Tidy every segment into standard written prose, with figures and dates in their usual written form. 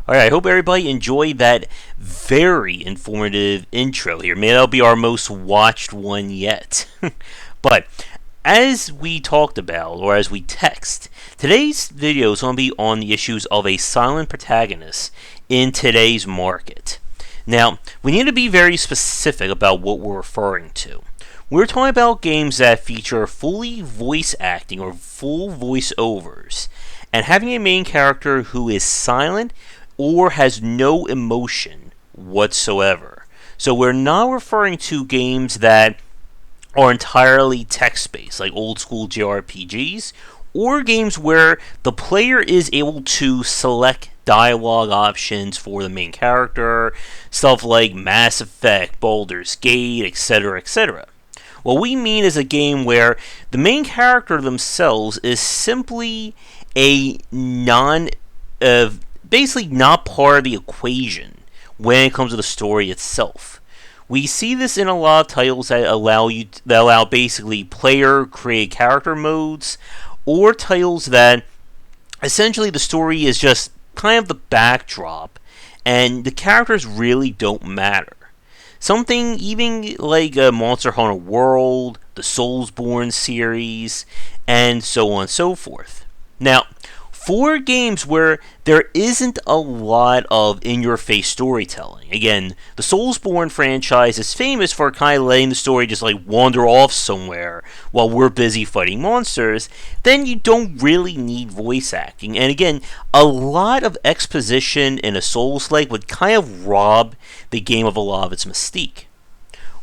Alright, I hope everybody enjoyed that very informative intro here. May that'll be our most watched one yet. But as we talked about, or as we text, today's video is going to be on the issues of a silent protagonist in today's market. Now, we need to be very specific about what we're referring to. We're talking about games that feature fully voice acting or full voiceovers, and having a main character who is silent or has no emotion whatsoever. So we're not referring to games that are entirely text-based, like old school JRPGs, or games where the player is able to select dialogue options for the main character, stuff like Mass Effect, Baldur's Gate, etc., etc. What we mean is a game where the main character themselves is simply a basically not part of the equation when it comes to the story itself. We see this in a lot of titles that allow basically player created character modes, or titles that essentially the story is just kind of the backdrop and the characters really don't matter. Something even like Monster Hunter World, the Soulsborne series, and so on and so forth. Now, for games where there isn't a lot of in-your-face storytelling, again, the Soulsborne franchise is famous for kind of letting the story just like wander off somewhere while we're busy fighting monsters, then you don't really need voice acting. And again, a lot of exposition in a Souls-like would kind of rob the game of a lot of its mystique.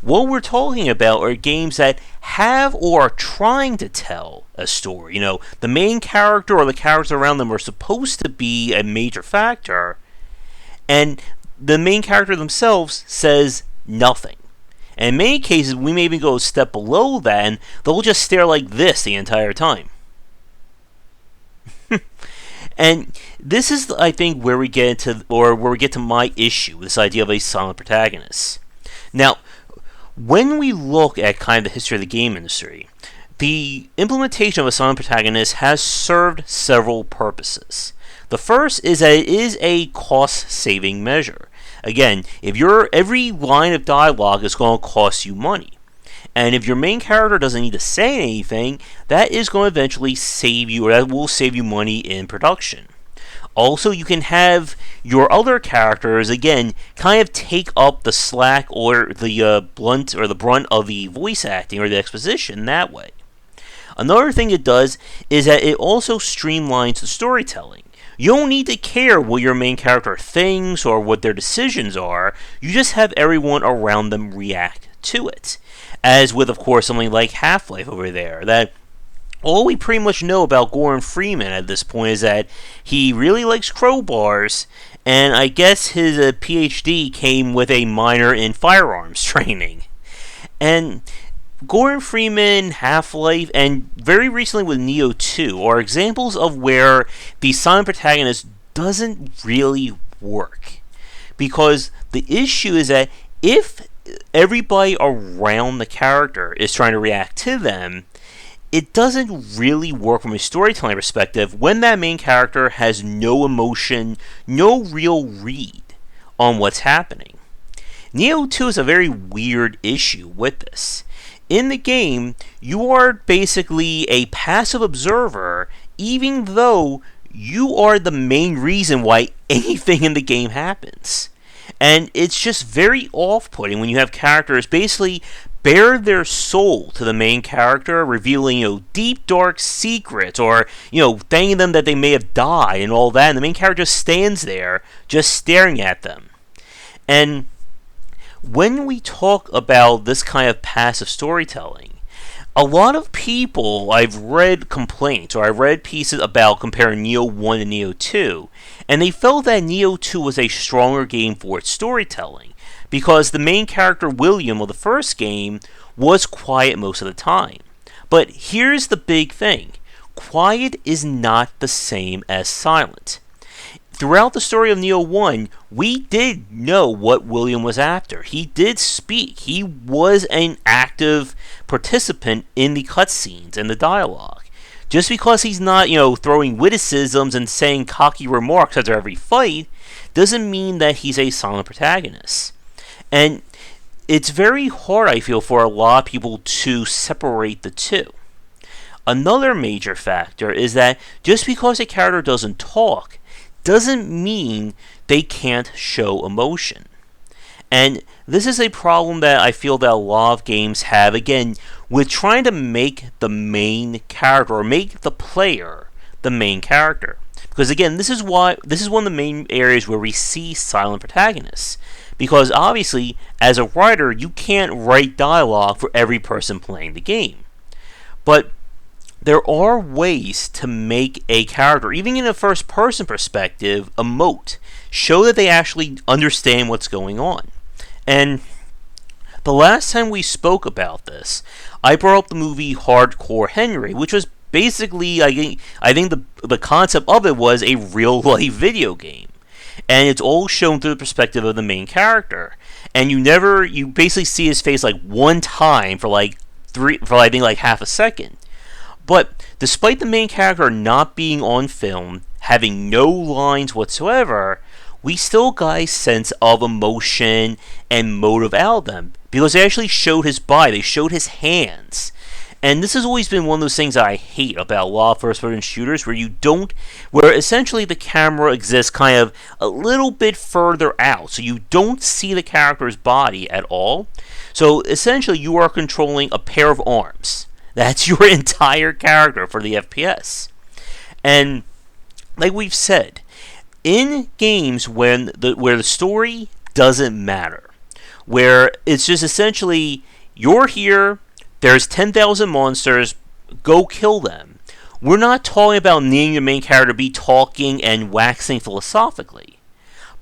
What we're talking about are games that have or are trying to tell a story. The main character or the characters around them are supposed to be a major factor, and the main character themselves says nothing. And in many cases, we may even go a step below that, and they'll just stare like this the entire time. And this is, I think, where we get to my issue with this idea of a silent protagonist. Now, when we look at kind of the history of the game industry, the implementation of a silent protagonist has served several purposes. The first is that it is a cost-saving measure. Again, if every line of dialogue is going to cost you money, and if your main character doesn't need to say anything, that is going to eventually save you, or that will save you money in production. Also, you can have your other characters, again, kind of take up the slack or the brunt of the voice acting or the exposition that way. Another thing it does is that it also streamlines the storytelling. You don't need to care what your main character thinks or what their decisions are. You just have everyone around them react to it. As with, of course, something like Half-Life over there, that all we pretty much know about Gordon Freeman at this point is that he really likes crowbars, and I guess his PhD came with a minor in firearms training. And Gordon Freeman, Half-Life, and very recently with Neo 2 are examples of where the silent protagonist doesn't really work. Because the issue is that if everybody around the character is trying to react to them, it doesn't really work from a storytelling perspective when that main character has no emotion, no real read on what's happening. Neo 2 is a very weird issue with this. In the game, you are basically a passive observer, even though you are the main reason why anything in the game happens. And it's just very off-putting when you have characters basically bare their soul to the main character, revealing, deep, dark secrets, or, thanking them that they may have died and all that, and the main character just stands there, just staring at them. And when we talk about this kind of passive storytelling, a lot of people, I've read complaints, or I've read pieces about comparing Neo 1 to Neo 2, and they felt that Neo 2 was a stronger game for its storytelling, because the main character, William, of the first game, was quiet most of the time. But here's the big thing. Quiet is not the same as silent. Throughout the story of Neo 1, we did know what William was after. He did speak. He was an active participant in the cutscenes and the dialogue. Just because he's not, throwing witticisms and saying cocky remarks after every fight, doesn't mean that he's a silent protagonist. And it's very hard, I feel, for a lot of people to separate the two. Another major factor is that just because a character doesn't talk doesn't mean they can't show emotion. And this is a problem that I feel that a lot of games have, again, with trying to make the main character, or make the player the main character. Because again, this is one of the main areas where we see silent protagonists. Because obviously, as a writer, you can't write dialogue for every person playing the game. But there are ways to make a character, even in a first-person perspective, emote. Show that they actually understand what's going on. And the last time we spoke about this, I brought up the movie Hardcore Henry, which was basically, I think the concept of it was a real-life video game. And it's all shown through the perspective of the main character. And you basically see his face like one time for I think like half a second. But despite the main character not being on film, having no lines whatsoever, we still got a sense of emotion and motive out of them. Because they actually showed his body, they showed his hands. And this has always been one of those things that I hate about a lot of first-person shooters, where essentially the camera exists kind of a little bit further out, so you don't see the character's body at all. So essentially you are controlling a pair of arms. That's your entire character for the FPS. And like we've said, in games where the story doesn't matter, where it's just essentially you're here, there's 10,000 monsters, go kill them. We're not talking about needing the main character to be talking and waxing philosophically.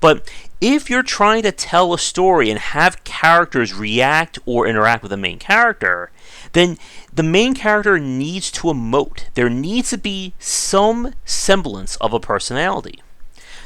But if you're trying to tell a story and have characters react or interact with the main character, then the main character needs to emote. There needs to be some semblance of a personality.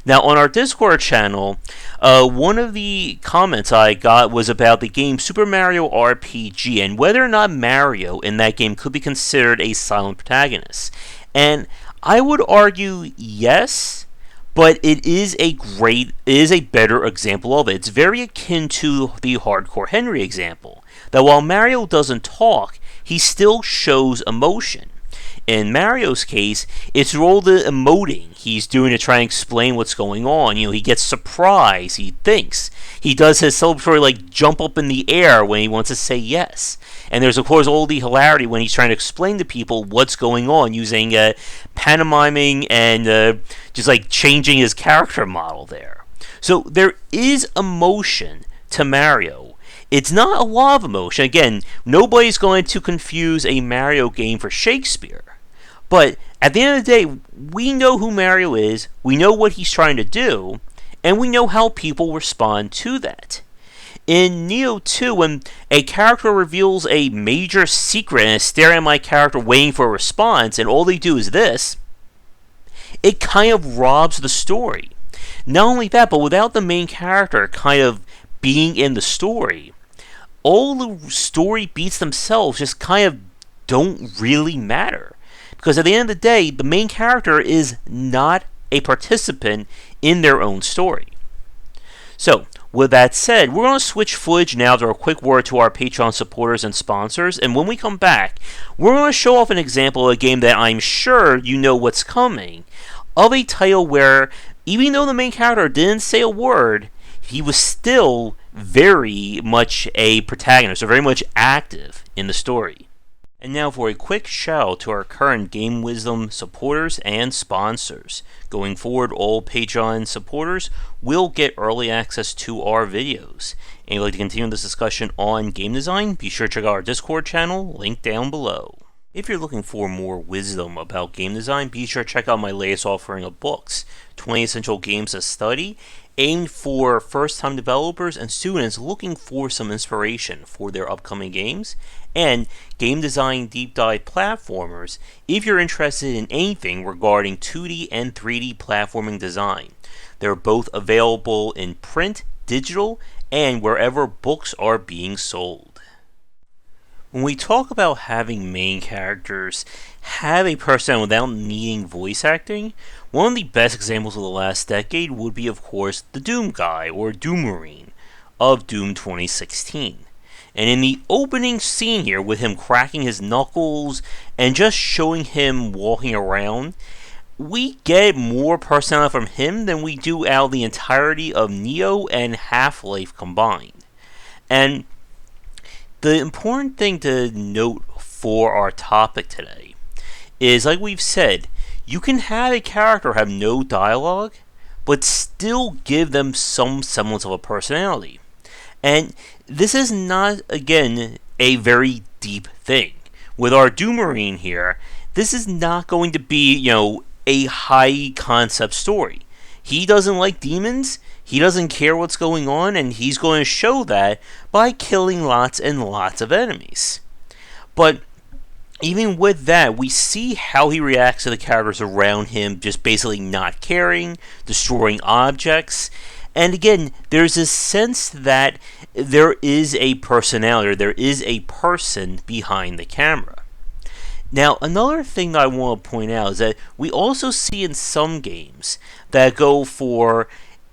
Now, on our Discord channel, one of the comments I got was about the game Super Mario RPG and whether or not Mario in that game could be considered a silent protagonist. And I would argue yes, but it is a better example of it. It's very akin to the Hardcore Henry example, that while Mario doesn't talk, he still shows emotion. In Mario's case, it's all the emoting he's doing to try and explain what's going on. He gets surprised, he thinks. He does his celebratory jump up in the air when he wants to say yes. And there's of course all the hilarity when he's trying to explain to people what's going on using pantomiming and just changing his character model there. So there is emotion to Mario. It's not a lot of emotion. Again, nobody's going to confuse a Mario game for Shakespeare. But at the end of the day, we know who Mario is, we know what he's trying to do, and we know how people respond to that. In Neo 2, when a character reveals a major secret and is staring at my character waiting for a response, and all they do is this, it kind of robs the story. Not only that, but without the main character kind of being in the story, all the story beats themselves just kind of don't really matter. Because at the end of the day, the main character is not a participant in their own story. So, with that said, we're going to switch footage now to a quick word to our Patreon supporters and sponsors, and when we come back, we're going to show off an example of a game that I'm sure you know what's coming, of a title where, even though the main character didn't say a word, he was still very much a protagonist, or very much active in the story. And now for a quick shout out to our current Game Wisdom supporters and sponsors. Going forward, all Patreon supporters will get early access to our videos. And if you'd like to continue this discussion on game design, be sure to check out our Discord channel, linked down below. If you're looking for more wisdom about game design, be sure to check out my latest offering of books, 20 Essential Games to Study, aimed for first-time developers and students looking for some inspiration for their upcoming games, and Game Design Deep Dive Platformers if you're interested in anything regarding 2D and 3D platforming design. They're both available in print, digital, and wherever books are being sold. when we talk about having main characters have a personality without needing voice acting, one of the best examples of the last decade would be, of course, the Doom guy, or Doomarine, of Doom 2016. And in the opening scene here, with him cracking his knuckles and just showing him walking around, we get more personality from him than we do out of the entirety of Neo and Half-Life combined. And the important thing to note for our topic today is, like we've said, you can have a character have no dialogue, but still give them some semblance of a personality. And this is not, again, a very deep thing. With our Doomarine here, this is not going to be, a high concept story. He doesn't like demons, he doesn't care what's going on, and he's going to show that by killing lots and lots of enemies. But even with that, we see how he reacts to the characters around him, just basically not caring, destroying objects. And again, there's a sense that there is a personality, or there is a person behind the camera. Now, another thing that I want to point out is that we also see in some games that go for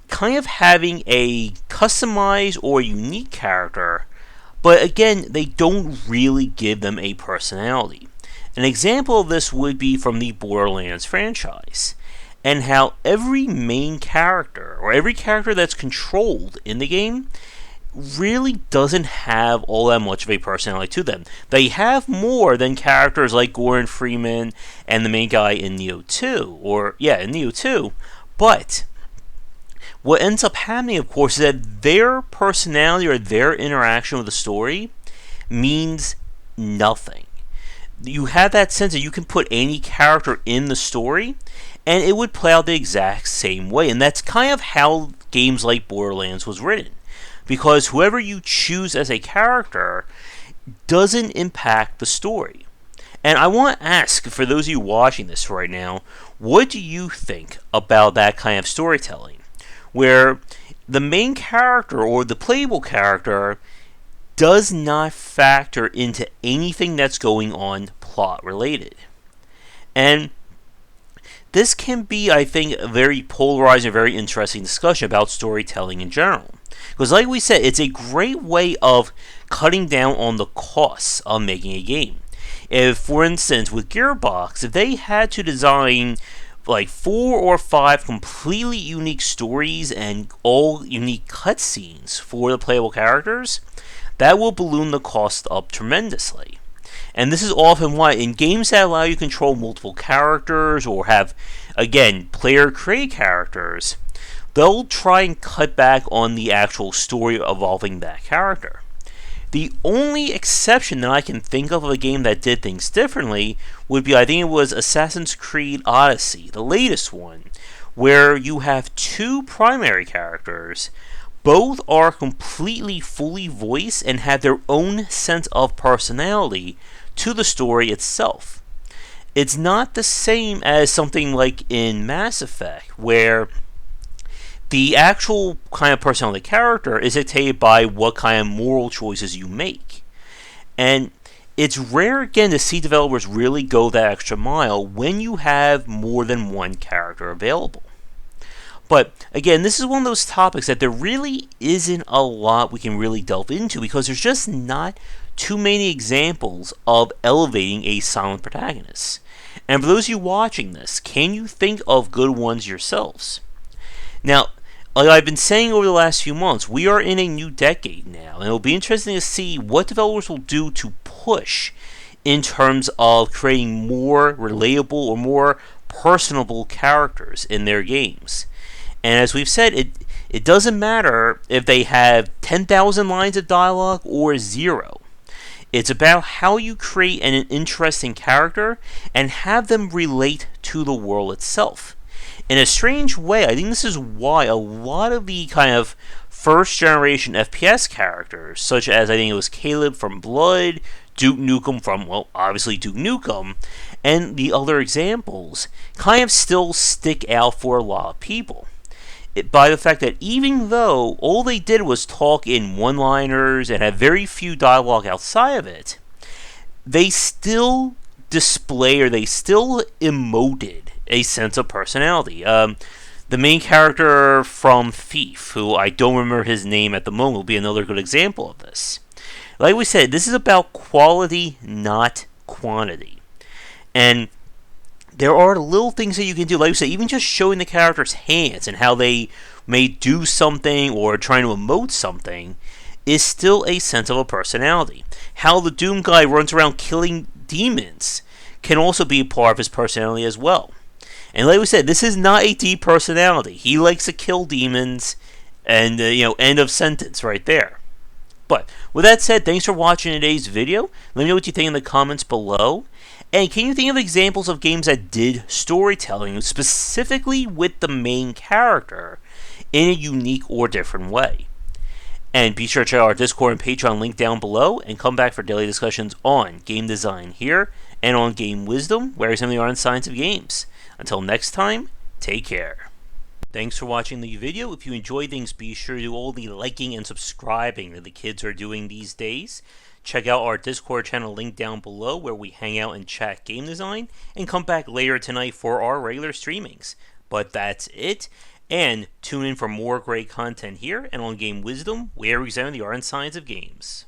kind of having a customized or unique character, but again, they don't really give them a personality. An example of this would be from the Borderlands franchise, and how every main character, or every character that's controlled in the game, really doesn't have all that much of a personality to them. They have more than characters like Gordon Freeman and the main guy in Neo 2, in Neo 2, but what ends up happening, of course, is that their personality or their interaction with the story means nothing. You have that sense that you can put any character in the story, and it would play out the exact same way, and that's kind of how games like Borderlands was written. Because whoever you choose as a character doesn't impact the story. And I want to ask, for those of you watching this right now, what do you think about that kind of storytelling? Where the main character, or the playable character, does not factor into anything that's going on plot related. And this can be, I think, a very polarizing, very interesting discussion about storytelling in general. Because like we said, it's a great way of cutting down on the costs of making a game. If, for instance, with Gearbox, if they had to design like 4 or 5 completely unique stories and all unique cutscenes for the playable characters, that will balloon the cost up tremendously. And this is often why in games that allow you to control multiple characters or have, again, player-created characters, they'll try and cut back on the actual story involving that character. The only exception that I can think of a game that did things differently would be, I think it was Assassin's Creed Odyssey, the latest one, where you have 2 primary characters. Both are completely fully voiced and have their own sense of personality to the story itself. It's not the same as something like in Mass Effect, where the actual kind of personality of the character is dictated by what kind of moral choices you make. And it's rare, again, to see developers really go that extra mile when you have more than one character available. But, again, this is one of those topics that there really isn't a lot we can really delve into, because there's just not too many examples of elevating a silent protagonist. And for those of you watching this, can you think of good ones yourselves? Now, like I've been saying over the last few months, we are in a new decade now, and it'll be interesting to see what developers will do to push in terms of creating more relatable or more personable characters in their games. And as we've said, it doesn't matter if they have 10,000 lines of dialogue or 0. It's about how you create an interesting character and have them relate to the world itself. In a strange way, I think this is why a lot of the kind of first generation FPS characters, such as I think it was Caleb from Blood, Duke Nukem from, well, obviously Duke Nukem, and the other examples, kind of still stick out for a lot of people. By the fact that even though all they did was talk in one-liners and had very few dialogue outside of it, they still display or they still emoted a sense of personality. The main character from Thief, who I don't remember his name at the moment, will be another good example of this. Like we said, this is about quality, not quantity. And there are little things that you can do. Like we said, even just showing the character's hands and how they may do something or trying to emote something is still a sense of a personality. How the Doom guy runs around killing demons can also be a part of his personality as well. And like we said, this is not a deep personality. He likes to kill demons, and end of sentence right there. But with that said, thanks for watching today's video. Let me know what you think in the comments below. And can you think of examples of games that did storytelling specifically with the main character in a unique or different way? And be sure to check out our Discord and Patreon link down below, and come back for daily discussions on game design here and on game wisdom, where some of the art and science of games. Until next time, take care. Thanks for watching the video. If you enjoy things, be sure to do all the liking and subscribing that the kids are doing these days. Check out our Discord channel link down below, where we hang out and chat game design, and come back later tonight for our regular streamings. But that's it, and tune in for more great content here and on Game Wisdom, where we examine the art and science of games.